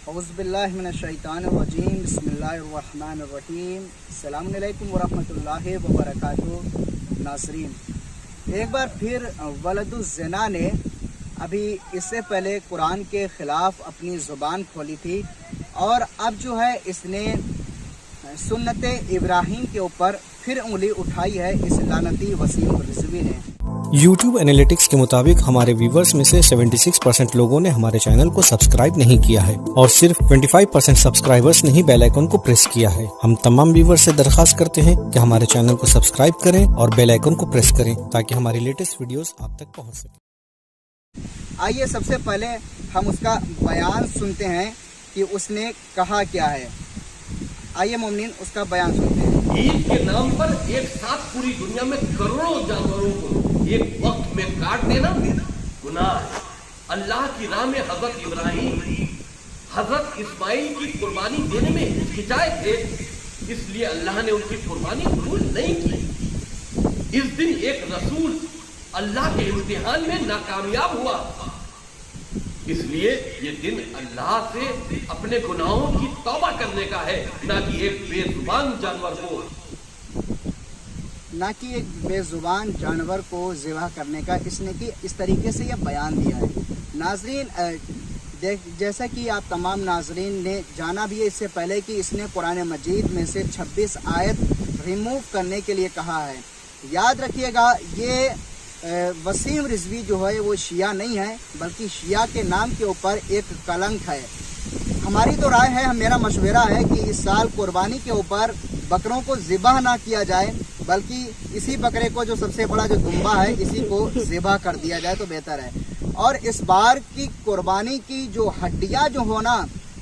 औज़ु बिल्लाहि मिनश्शैतानिर्रजीम बिस्मिल्लाहिर्रहमानिर्रहीम अस्सलामु अलैकुम वरहमतुल्लाहि वबरकातुहू। नाज़रीन, एक बार फिर वलदुज़्ज़िना ने अभी इससे पहले कुरान के ख़िलाफ़ अपनी ज़ुबान खोली थी और अब जो है इसने सुन्नत इब्राहीम के ऊपर फिर उंगली उठाई है इस लानती वसीम रिज़वी ने। YouTube एनालिटिक्स के मुताबिक हमारे व्यूवर्स में से 76% लोगों ने हमारे चैनल को सब्सक्राइब नहीं किया है और सिर्फ 25% सब्सक्राइबर्स ने ही बेल आइकन को प्रेस किया है। हम तमाम व्यूवर्स से दरख्वास्त करते हैं कि हमारे चैनल को सब्सक्राइब करें और बेल आइकन को प्रेस करें ताकि हमारी लेटेस्ट वीडियोस आप तक पहुंच सके। आइए सबसे पहले हम उसका बयान सुनते हैं कि उसने कहा क्या है। आइए मोमिनीन उसका बयान सुनते हैं। ईद के नाम पर एक साथ पूरी दुनिया में करोड़ों जानवरों को एक वक्त में काट देना गुनाह है। अल्लाह की राह में हजरत इब्राहीम हजरत इस्माइल की कुर्बानी देने में हिचकिचाए थे, इसलिए अल्लाह ने उनकी कुर्बानी कबूल नहीं की। इस दिन एक रसूल अल्लाह के इम्तिहान में नाकामयाब हुआ, इसलिए ये दिन अल्लाह से अपने गुनाहों की तौबा करने का है, ना कि एक बेजुबान जानवर को ज़िबा करने का। इसने की इस तरीके से यह बयान दिया है। नाजरीन, जैसा कि आप तमाम नाजरीन ने जाना भी है इससे पहले कि इसने कुरान मजीद में से 26 आयत रिमूव करने के लिए कहा है। याद रखिएगा, ये वसीम रिज़वी जो है वो शिया नहीं है, बल्कि शिया के नाम के ऊपर एक कलंक है। हमारी तो राय है, मेरा मशवरा है कि इस साल कुर्बानी के ऊपर बकरों को ज़िबा ना किया जाए, बल्कि इसी बकरे को जो सबसे बड़ा जो दुम्बा है इसी को ज़िबा कर दिया जाए तो बेहतर है। और इस बार की कुर्बानी की जो हड्डियां जो हो ना,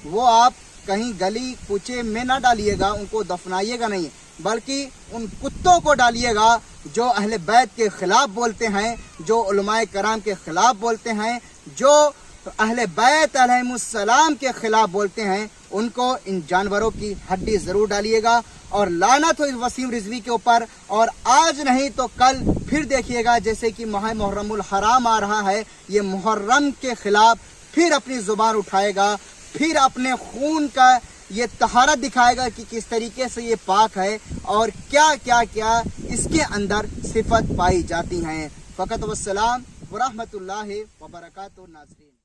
वो आप कहीं गली कूचे में ना डालिएगा, उनको दफनाइएगा नहीं, बल्कि उन कुत्तों को डालिएगा जो अहले बैत के ख़िलाफ़ बोलते हैं, जो उलमाए कराम के ख़िलाफ़ बोलते हैं, जो अहले बैत अलैहिमुस्सलाम के ख़िलाफ़ बोलते हैं। उनको इन जानवरों की हड्डी ज़रूर डालिएगा और लानत हो इस वसीम रिज़वी के ऊपर। और आज नहीं तो कल फिर देखिएगा, जैसे कि माह मुहर्रमुल हराम आ रहा है, ये मुहर्रम के ख़िलाफ़ फिर अपनी ज़ुबान उठाएगा, फिर अपने खून का ये तहारत दिखाएगा कि किस तरीके से ये पाक है और क्या क्या क्या इसके अंदर सिफत पाई जाती हैं। फ़कत वस्सलाम व रहमतुल्लाहि व बरकातुहू। नाज़रीन।